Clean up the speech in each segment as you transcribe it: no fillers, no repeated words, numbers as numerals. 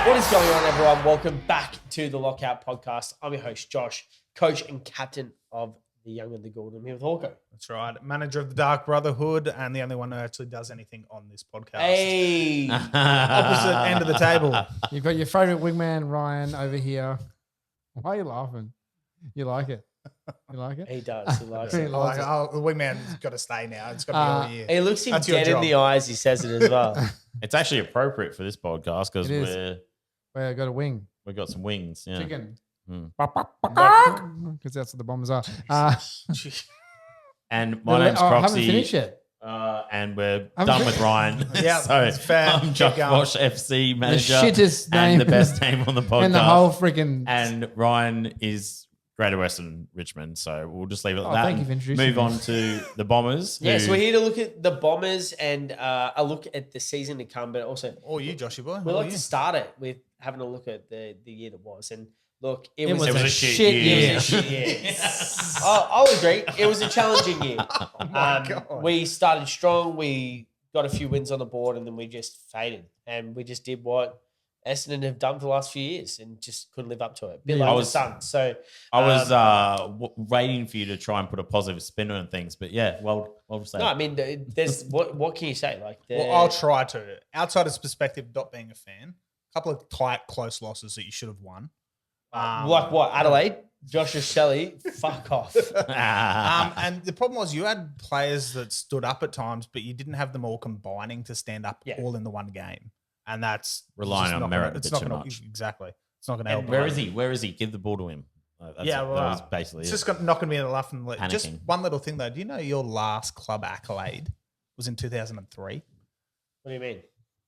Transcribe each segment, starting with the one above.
What is going on, everyone? Welcome back to the Lockout podcast. I'm your host, Josh, coach and captain of the Young and the Gould. I'm here with Hawko. That's right. Manager of the Dark Brotherhood and the only one who actually does anything on this podcast. Hey! Opposite end of the table. You've got your favourite wingman, Ryan, over here. Why are you laughing? You like it? You like it? He does. He likes He it. likes it. The wingman's got to stay now. It's got to be all year. He looks him That's your dead in job. the eyes. He says it as well. It's actually appropriate for this podcast because It is. Well, got a wing. we've got some wings. Yeah. Chicken. Hmm. Because that's what the bombers are. And my name's I haven't finished Croxy. yet. And we're I'm done good. with Ryan. Yeah, so it's fair. I'm Josh Keep going. Bosch, FC manager. shittest and name the best name on the podcast. And the whole freaking. And Ryan is Greater Western Richmond. So we'll just leave it at that. Thank you and for introducing move me. on to the Bombers. Yeah, who- so we're here to look at the Bombers and a look at the season to come, but also Or you, Joshy boy. we Or like you. to start it with having a look at the year that was. And look, it It was was a a shit shit year. year. It was a shit year. I'll agree. It was a challenging year. God. We started strong. We got a few wins on the board, and then we just faded. And we just did what Essendon have done for the last few years, and just couldn't live up to it. A bit Yeah. like I the was- Suns. So I was waiting for you to try and put a positive spin on things. But yeah, well said. no, I mean, there's what can you say? Like, Well, I'll try to. Outsider's perspective, not being a fan, a couple of tight, close losses that you should have won. like what Adelaide, Joshua Shelley, fuck off. And the problem was you had players that stood up at times, but you didn't have them all combining to stand up Yeah. all in the one game. And that's Relying just on not Merrett gonna- a it's bit not too gonna- much. Exactly. It's not going to help. And where is he? Give the ball to him. That's Yeah, that was basically it's it. just not going to be enough. And just Panicking. one little thing though. Do you know your last club accolade was in 2003? What do you mean?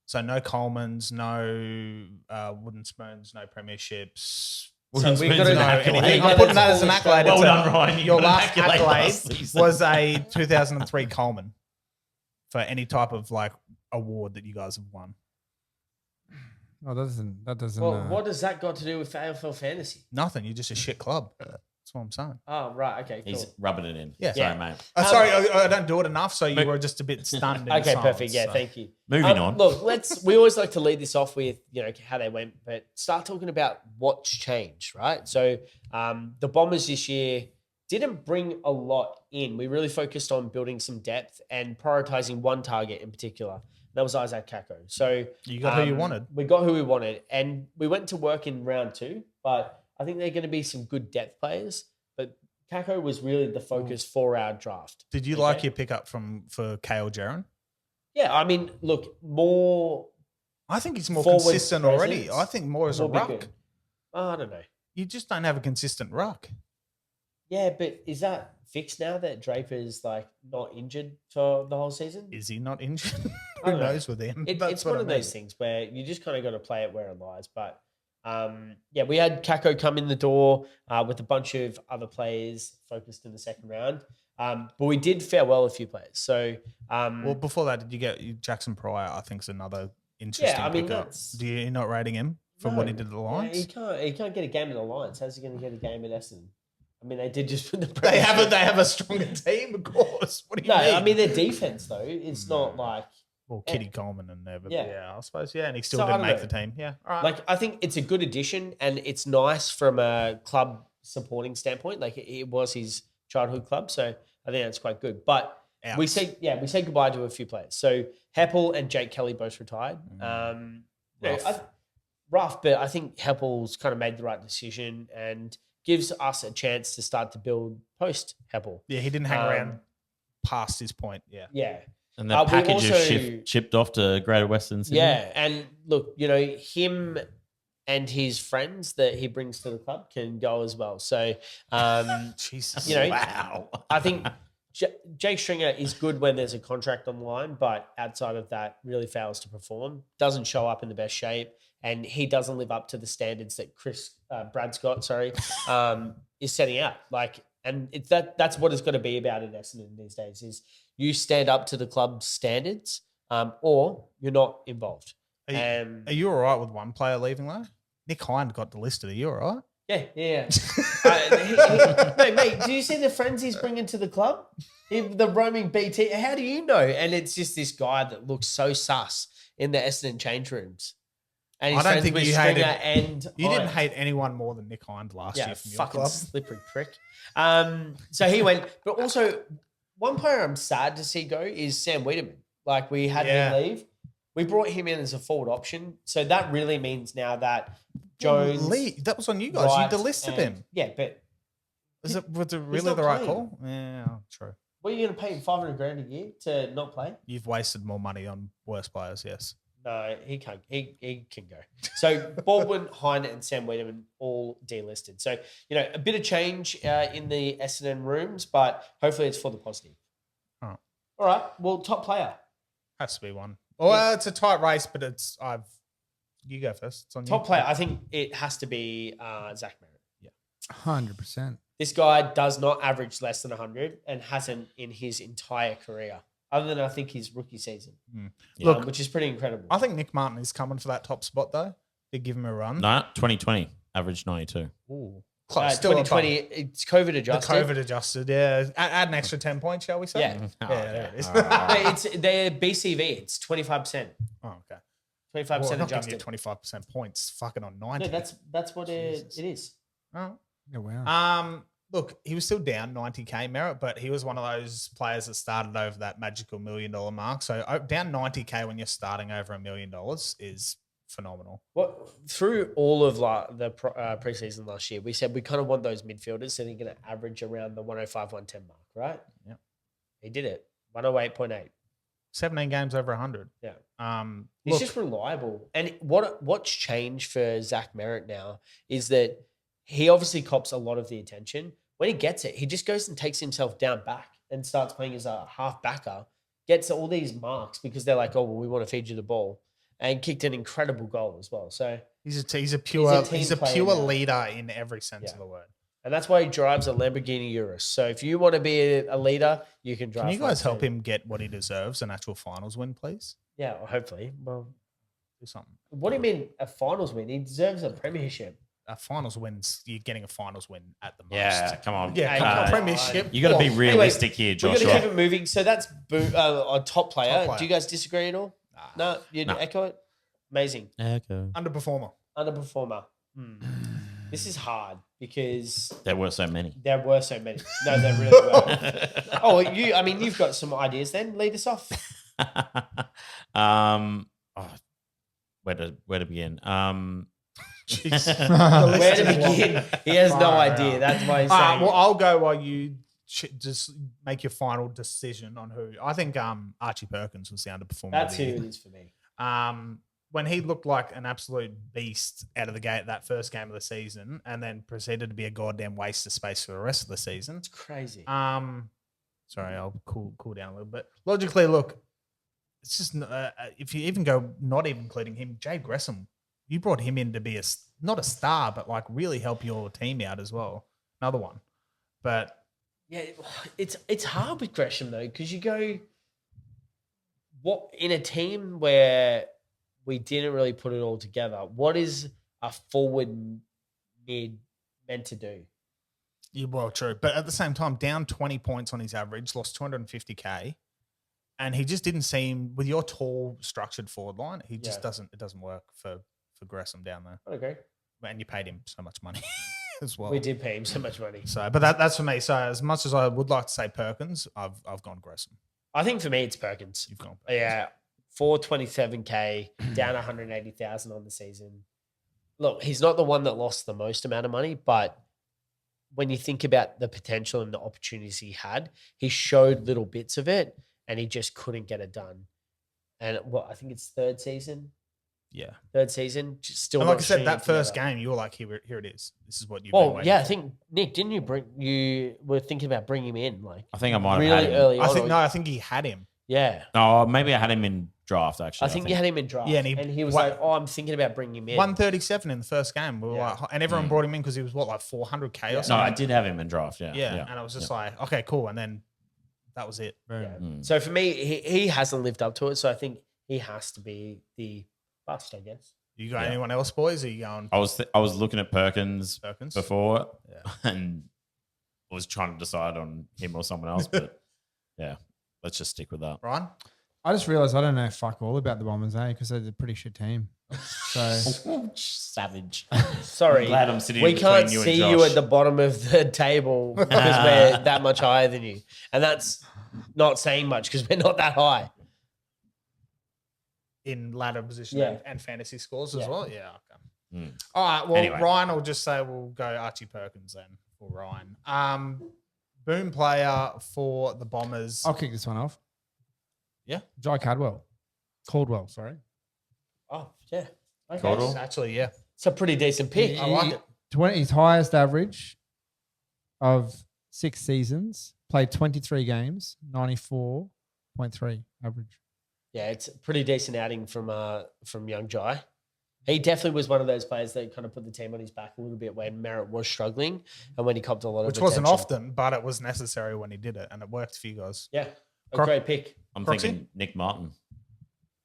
So no Colemans, no wooden spoons, no premierships. So we got to No, anything. Yeah, I'm putting that that's as an all accolade. Well It's done, Ryan. You Your got an last accolade accolade last season. was a 2003 Coleman for any type of like award that you guys have won. Oh, that doesn't. Well, what does that got to do with AFL fantasy? Nothing. You're just a shit club. That's what I'm saying. Oh, right. Okay, cool. He's rubbing it in. Yeah. Sorry, Yeah. mate. Sorry, I don't do it enough. So you But- were just a bit stunned. in Okay, silence, perfect. Yeah, so. thank you. Moving on. Look, we always like to lead this off with, how they went, but start talking about what's changed, right? So the Bombers this year didn't bring a lot in. We really focused on building some depth and prioritizing one target in particular. That was Isaac Kako. So You got who you wanted. We got who we wanted, and we went to work in round 2, but I think they're going to be some good depth players. But Kako was really the focus for our draft. Did you Okay. like your pickup for Kale Jaron? Yeah, I mean, look, more I think he's more Forward consistent already. presence I think more as a will be ruck. good. I don't know. You just don't have a consistent ruck. Yeah, but is that fixed now that Draper's like not injured for the whole season? Is he not injured? I Who don't know. knows with him? It's That's one what of I mean. those things where you just kind of got to play it where it lies. But we had Kako come in the door with a bunch of other players focused in the second round. But we did farewell a few players. So, Well, before that, did you get Jackson Pryor? I think is another interesting I mean, pickup. that's- Do you not rating him from what he did at the Lions? he can't get a game in the Lions. How's he going to get a game at Essendon? I mean, they did just put the They have a stronger team, of course. What do you No, mean? I mean their defense though. It's not like well, Kitty Coleman and never. Yeah. Yeah. I suppose. Yeah, and he still So, I didn't don't make know. the team. Yeah, all right. like I think it's a good addition and it's nice from a club supporting standpoint. Like it was his childhood club, so I think that's quite good. But Outs. we say goodbye to a few players. So Heppel and Jake Kelly both retired. Rough, but I think Heppel's kind of made the right decision and gives us a chance to start to build post Heppel. Yeah, he didn't hang around past his point. Yeah. Yeah. And the we package also- is chipped off to Greater Western Sydney. Yeah, and look, him and his friends that he brings to the club can go as well. So, Jesus. Wow. I think Jake Stringer is good when there's a contract on the line, but outside of that, really fails to perform. Doesn't show up in the best shape, and he doesn't live up to the standards that Brad Scott, is setting out. And it's that's what it's got to be about at Essendon these days: is you stand up to the club's standards, or you're not involved. Are you all right with one player leaving though? Nick Hind got delisted. Are you all right? Yeah. No, mate, do you see the friends he's bringing to the club? The roaming BT. How do you know? And it's just this guy that looks so sus in the Essendon change rooms. And he's I don't friends think with you Stringer hated- and You didn't Hind. hate anyone more than Nick Hind last Yeah, year from your fucking club. slippery prick. So he went, but also one player I'm sad to see go is Sam Wiedemann. Like we had him leave. We brought him in as a forward option. So that really means now that Jones. Lee, that was on you guys. Wright, You delisted and- him. Yeah, but Was it really not the right playing. call? Yeah, true. what are you going to pay him $500,000 a year to not play? You've wasted more money on worse players, yes. No, he can't. He can go. So Baldwin, Hind, and Sam Wiedemann all delisted. So a bit of change in the Essendon rooms, but hopefully it's for the positive. Oh. All right. Well, top player. Has to be one. Well, it's a tight race, but you go first. It's on Top you. player. I think it has to be Zach Merrett. 100%. This guy does not average less than 100 and hasn't in his entire career, other than I think his rookie season. Look, which is pretty incredible. I think Nic Martin is coming for that top spot, though. They give him a run. No, 2020, average 92. Ooh. Close. Still 2020, above. it's COVID The adjusted. COVID adjusted, yeah. Add an extra 10 points, shall we say? Yeah. Yeah, there it is. All right. No, it's their BCV. It's 25%. Oh, okay. 25% Well, I'm not giving adjusted. you 25% points fucking on 90. No, that's what it is. Oh. Yeah, wow. Look, he was still down 90K Merrett, but he was one of those players that started over that magical $1 million mark. So down 90K when you're starting over $1 million is phenomenal. What through all of the preseason last year, we said we kind of want those midfielders, so they're going to average around the 105, 110 mark, right? Yep. He did it. 108.8. 17 games over 100. Yeah. He's Look, just reliable. And what's changed for Zach Merrett now is that he obviously cops a lot of the attention. When he gets it, he just goes and takes himself down back and starts playing as a half backer, gets all these marks because they're like, oh, well, we want to feed you the ball, and kicked an incredible goal as well. So he's a pure team player now. leader in every sense of the word. And that's why he drives a Lamborghini Urus. So if you want to be a leader, you can drive. Can you guys one help too. him get what he deserves, an actual finals win, please? Yeah, well, hopefully. Well, Do something. what do you mean a finals win? He deserves a premiership. A finals wins, you're getting a finals win at the most. Yeah, come on. Yeah, Hey, come on, come on. premiership. You got to be Well, realistic here, We're going Joshua. to keep it moving. So that's a top player. Top player. Do you guys disagree at all? No? You'd No. echo it? Amazing. Okay. Underperformer. Underperformer. This is hard because There were so many. there were so many. No, there really were. Oh, you've got some ideas then. Lead us off. Where to begin? Jeez. Where to begin? He has no Far idea. out. That's why he's saying. Well, I'll go while you just make your final decision on who. I think Archie Perkins was the underperformer. That's of who the it year. is for me. When he looked like an absolute beast out of the gate that first game of the season, and then proceeded to be a goddamn waste of space for the rest of the season. It's crazy. Sorry, I'll cool down a little bit. Logically, look, it's just if you even go not even including him, Jade Gresham, you brought him in to be not a star, but like really help your team out as well. Another one, but Yeah, it's hard with Gresham though, because you go what in a team where we didn't really put it all together. What is a forward mid meant to do? yeah, well, true. But at the same time, down 20 points on his average, lost 250K, and he just didn't seem with your tall, structured forward line. He just doesn't. It doesn't work for Gresham down there. I agree. And you paid him so much money as well. We did pay him so much money. So, but that's for me. So, as much as I would like to say Perkins, I've gone Gresham. I think for me it's Perkins. You've gone. Yeah, 427K, down 180,000 on the season. Look, he's not the one that lost the most amount of money, but when you think about the potential and the opportunities he had, he showed little bits of it, and he just couldn't get it done. And I think it's third season, just still. And like not I said, stringing it that first together. game, you were like, here it is. This is what you've been Well, waiting yeah, I for. think Nick, didn't you were thinking about bringing him in, like I think I might have really had him. early I on? think or- no, I think he had him. Yeah, Oh, maybe I had him in draft, actually. I think you had him in draft. Yeah, and and he, he- was what- like, "Oh, I'm thinking about bringing him in." 137 in the first game. We were Yeah. like, and everyone brought him in because he was like 400K or Yeah. No, something. I did have him in draft, yeah. Yeah, and I was just like, okay, cool. And then that was it. Yeah. Mm. So for me, he hasn't lived up to it. So I think he has to be the bust, I guess. You got Yeah. anyone else, boys? Are you going I was looking at Perkins Perkins? before Yeah. and was trying to decide on him or someone else, but yeah, let's just stick with that. Ryan? I just realised I don't know fuck all about the Bombers, because they're a pretty shit team. So Savage. Sorry, I'm glad I'm sitting we between can't you and see you Josh. at the bottom of the table because we're that much higher than you, and that's not saying much because we're not that high. in ladder position Yeah. and fantasy scores as Yeah. well. Yeah. Okay. Mm. All right. Well, Anyway. Ryan will just say we'll go Archie Perkins then for Ryan. Boom player for the Bombers. I'll kick this one off. Yeah. Jai Caldwell, sorry. Oh yeah, okay. Caldwell? Actually, yeah. It's a pretty decent pick. I like it. His highest average of 6 seasons, played 23 games, 94.3 average. Yeah, it's a pretty decent outing from young Jai. He definitely was one of those players that kind of put the team on his back a little bit when Merrett was struggling and when he copped a lot of Which wasn't attention. often, but it was necessary when he did it, and it worked for you guys. Yeah, a Croc- great pick. I'm Croxy? thinking Nic Martin.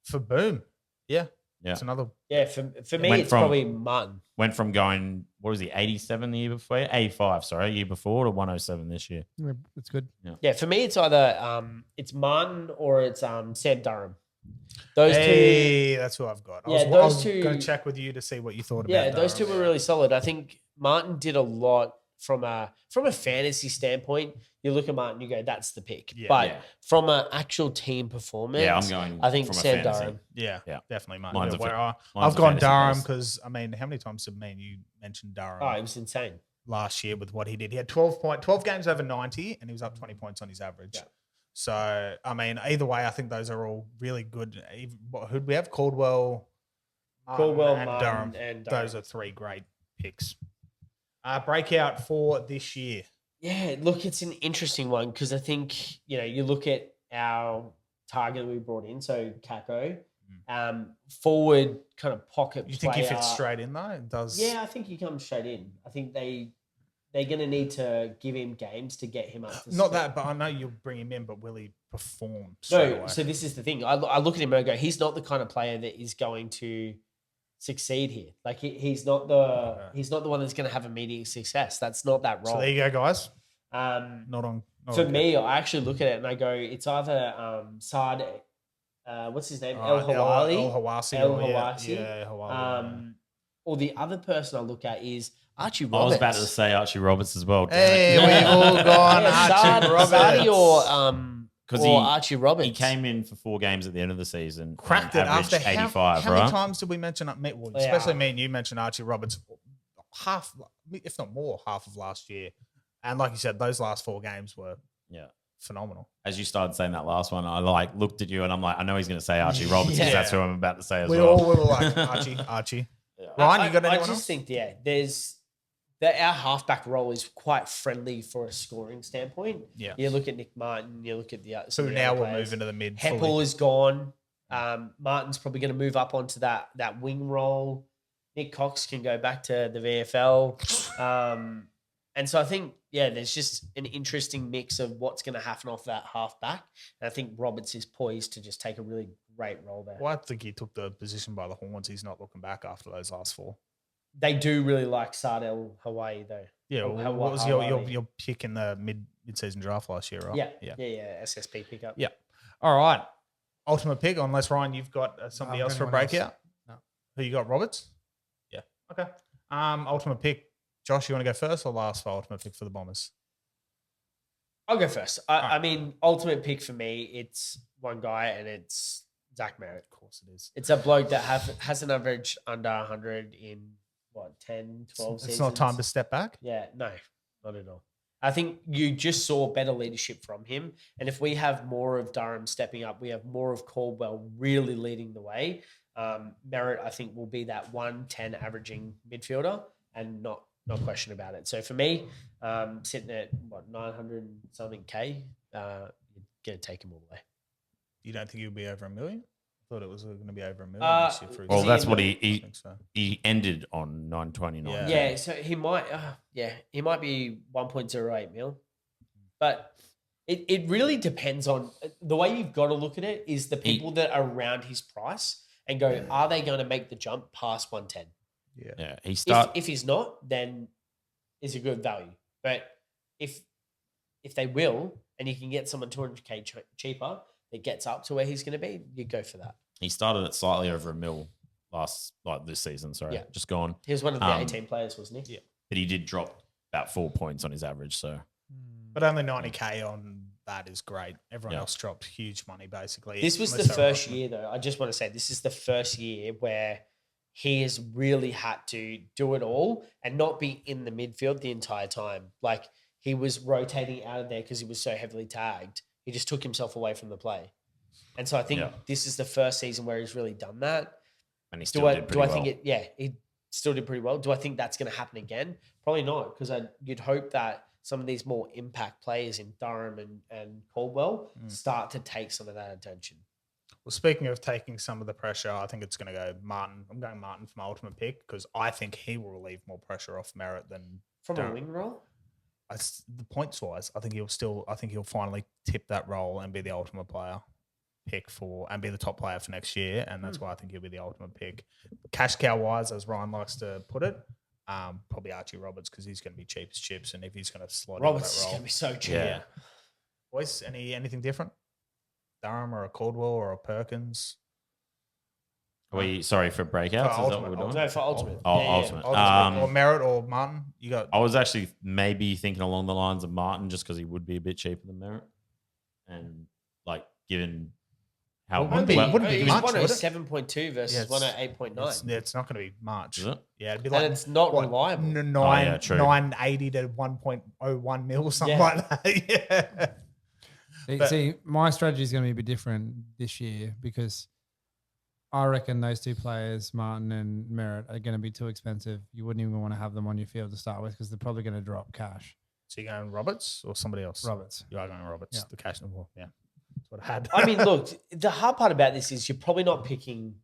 For Boom. Yeah. Yeah. It's another. Yeah, for me, Went it's from- probably Martin. Went from going, what was he, 87 the year before? 85, sorry, year before to 107 this year. Yeah, it's good. Yeah, for me, it's either it's Martin or it's Sam Durham. Those two. Hey, that's who I've got. Yeah, I those was two- going to check with you to see what you thought about Yeah, those two Durham. were really solid. I think Martin did a lot from a fantasy standpoint. You look at Martin, you go, that's the pick. Yeah. But Yeah. from an actual team performance, Yeah, I'm going I think from a Sam fantasy. Durham. Yeah, Yeah. definitely, mate. Mine's a Where fa- I- mine's I've a gone fantasy Durham base. because, I mean, how many times have you mentioned Durham Oh, it was insane. last year with what he did? He had 12 games over 90 and he was up 20 points on his average. Yeah. So, I mean, either way, I think those are all really good. Who'd we have? Caldwell, Martin, Durham. and Durham. Those are 3 great picks. Breakout for this year. Yeah, look, it's an interesting one because I think, you look at our target we brought in, so Kako, forward kind of pocket You think he player. fits straight in though? It does. Yeah, I think he comes straight in. I think they're going to need to give him games to get him up to Not speed. that, but I know you'll bring him in, but will he perform straight No, away? so this is the thing. I look at him and I go, he's not the kind of player that is going to succeed here. Like he's not the one that's going to have immediate success. That's not that role. So there you go, guys. Um, Not on. for me, I actually look at it and I go, it's either Saad, what's his name, El-Hawli, El-Hawasi. El-Hawasi. Hawali. Or the other person I look at is Archie I Roberts. was about to say Archie Roberts as well. damn it. Hey, we've all gone Saad- Archie Roberts. Saadi or 'Cause Archie Roberts. He came in for 4 games at the end of the season. Cracked and it after averaged 85, how right? many times did we mention especially Yeah. me and you mentioned Archie Roberts half, if not more, half of last year. And like you said, those last 4 games were Yeah. phenomenal. As you started saying that last one, I looked at you and I'm like, I know he's going to say Archie Roberts Yeah. because that's who I'm about to say as We well. all were like Archie. Ryan, you got I anyone just else? think, there's that our halfback role is quite friendly for a scoring standpoint. Yeah. You look at Nic Martin, you look at some So of the now other we'll players. move into the mid. Heppel fully. is gone. Martin's probably going to move up onto that wing role. Nick Cox can go back to the VFL. And so I think, there's just an interesting mix of what's going to happen off that halfback. And I think Roberts is poised to just take a really great role there. Well, I think he took the position by the horns. He's not looking back after those last 4. They do really like Saad El-Hawli though. Yeah, Oh, well, what was your pick in the mid-season draft last year, right? Yeah. SSP pickup. Yeah. All right. Ultimate pick, unless Ryan, you've got somebody No, else for a anyone else. breakout. No. Who you got? Roberts. Yeah. Okay. Ultimate pick. Josh, you want to go first or last for ultimate pick for the Bombers? I'll go first. I mean, ultimate pick for me, it's one guy and it's Zach Merrett. Of course it is. It's a bloke that has an average under 100 in 10, 12 seasons. It's not time to step back. Yeah, no, not at all. I think you just saw better leadership from him. And if we have more of Durham stepping up, we have more of Caldwell really leading the way. Merrett, I think, will be that 110 averaging midfielder and not question about it. So for me, sitting at 900 something K, you're going to take him all the way. You don't think he'll be over $1 million? I thought it was going to be over $1 million this year. For Well, he that's in what the- I he think so. he ended on 929. Yeah. Yeah, so he might, he might be 1.08 mil, but it really depends on the way you've got to look at it is the people that are around his price and go, are they going to make the jump past 110? Yeah. Yeah, he started. If he's not, then it's a good value. But if they will, and you can get someone 200K cheaper that gets up to where he's going to be, you go for that. He started at slightly over $1 million this season. Sorry, Yeah. just gone. He was one of the 18 players, wasn't he? Yeah. But he did drop about 4 points on his average. So But only 90K on that is great. Everyone Yeah. else dropped huge money, basically. This was the unless they were first Ruckman. year, though. I just want to say this is the first year where he has really had to do it all and not be in the midfield the entire time. Like he was rotating out of there because he was so heavily tagged. He just took himself away from the play. And so I think this is the first season where he's really done that. and he still did pretty well. Think it? Yeah, he still did pretty well. Do I think that's going to happen again? Probably not, because you'd hope that some of these more impact players in Durham and Caldwell start to take some of that attention. Well, speaking of taking some of the pressure, I think it's going to go Martin. I'm going Martin for my ultimate pick because I think he will relieve more pressure off Merrett than From a Durham. wing role? The points wise, I think he'll finally tip that role and be the ultimate player pick and be the top player for next year. And that's why I think he'll be the ultimate pick. Cash cow wise, as Ryan likes to put it, probably Archie Roberts because he's going to be cheap as chips. And if he's going to slot Roberts is into that going role, to be so cheap. Yeah. Boys, anything different? Durham or a Caldwell or a Perkins? Are we sorry for breakouts? Is that ultimate, what we're doing? No, for Ultimate. Oh, Yeah, yeah. ultimate. Or Merrett or Martin? You got I was actually maybe thinking along the lines of Martin just because he would be a bit cheaper than Merrett. And like given how Wouldn't be It was much, would it? 107.2 versus Yeah, 108.9. it's not going to be much. Is it? Yeah, it'd be And like it's not reliable. yeah, true. 980 to 1.01 mil or something Yeah. like that. Yeah. But- See, my strategy is going to be a bit different this year because I reckon those two players, Martin and Merrett, are going to be too expensive. You wouldn't even want to have them on your field to start with because they're probably going to drop cash. So you're going Roberts or somebody else? Roberts. You are going Roberts. Yeah. The cash number. Yeah. That's what I had. I mean, look, the hard part about this is you're probably not picking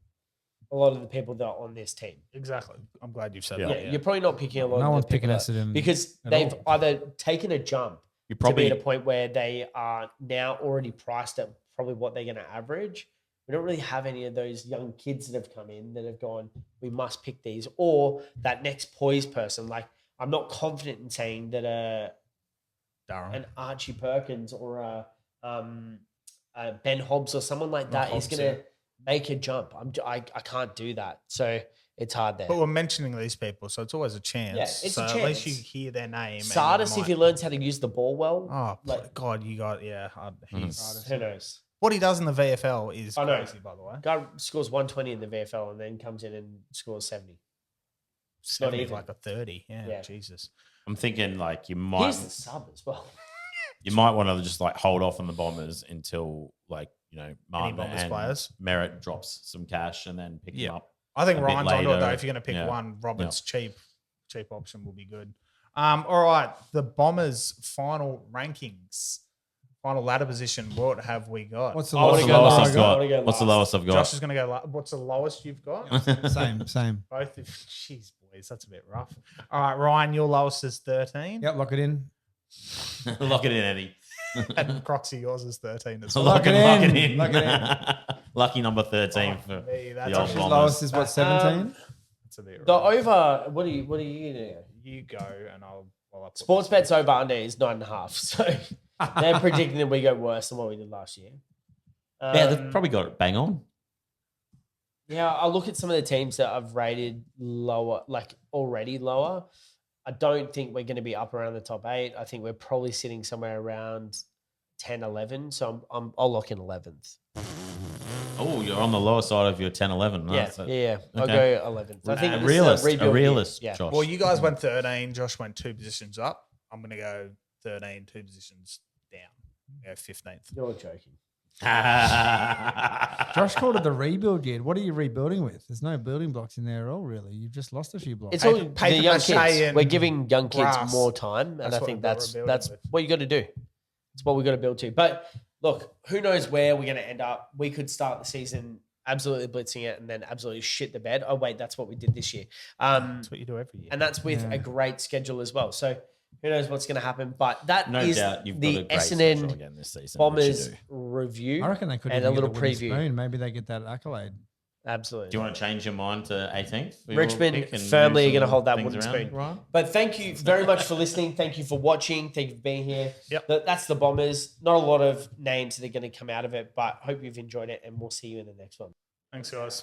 a lot of the people that are on this team. Exactly. I'm glad you've said Yeah. that. Yeah, you're probably not picking a lot No of one's the people picking that- Essendon because at they've all. either taken a jump You to be probably at a point where they are now already priced at probably what they're going to average. We don't really have any of those young kids that have come in that have gone, we must pick these, or that next poised person. Like, I'm not confident in saying that Durham. an Archie Perkins or a Ben Hobbs or someone like that is Hobbs, going to make a jump. I can't do that. So it's hard there. But we're mentioning these people, so it's always a chance. Yeah, it's so a at least you chance. hear their name. and Sardis, you if he might- learns how to use the ball well, Oh, like- God, you got, yeah. who knows? What he does in the VFL is I know. crazy, by the way. Guy scores 120 in the VFL and then comes in and scores 70. 70, even. like a 30. Yeah, Yeah. Jesus. I'm thinking like He's the sub as well. you might want to just like hold off on the Bombers until like Martin Bombers and players? Merrett drops some cash and then pick Yeah. them up. I think a bit Ryan's onto it, though. later. If you're going to pick Yeah. one, Roberts cheap option will be good. All right, the Bombers' final rankings, final ladder position. What have we got? What's the I wanna What's the go lowest last. I've I wanna got? go What's the last. lowest I've got? Josh is going to go. What's the lowest you've got? Same. Jeez, boys, that's a bit rough. All right, Ryan, your lowest is 13. Yep, lock it in. Lock it in, Eddie. And Croxy, yours is 13 as well. Lock it it in. in. Lock it Lucky number 13 for Me, that's the old a His bit- Bombers. lowest is what, 17? that's a bit The rough. over, what are you going to do? You go, and I'll put Sports this- bets over under is 9.5. So they're predicting that we go worse than what we did last year. Yeah, they've probably got it bang on. Yeah, I look at some of the teams that I've rated lower, like already lower. I don't think we're going to be up around the top 8. I think we're probably sitting somewhere around 10, 11. So I'll lock in 11th. Oh, you're on the lower side of your 10, 11. Yeah. I'll Okay. go 11th. I think A this is realist, a rebuild year. realist, Yeah. Josh. Well, you guys went 13. Josh went 2 positions up. I'm going to go 13, 2 positions down. Go 15th. You're joking. Josh called it the rebuild year. What are you rebuilding with? There's no building blocks in there at all, really. You've just lost a few blocks. It's all Paper the young mache kids. and We're giving young kids grass. more time, and That's I what think we're that's rebuilding with. what you got to do. It's what we got to build to. But look, who knows where we're going to end up? We could start the season absolutely blitzing it and then absolutely shit the bed. Oh wait, that's what we did this year. That's what you do every year. And that's with Yeah. a great schedule as well. So who knows what's going to happen? But that No is doubt you've got the a great schedule Essendon again this season. which you Bombers do. review. I reckon they could and even a little get wooden preview. spoon. Maybe they get that accolade. Absolutely. Do you want to change your mind to 18th? We will Richmond pick and firmly move are going to some hold that things wooden around. spoon. Right? But thank you very much for listening. Thank you for watching. Thank you for being here. Yep. That's the Bombers. Not a lot of names that are going to come out of it, but hope you've enjoyed it, and we'll see you in the next one. Thanks, guys.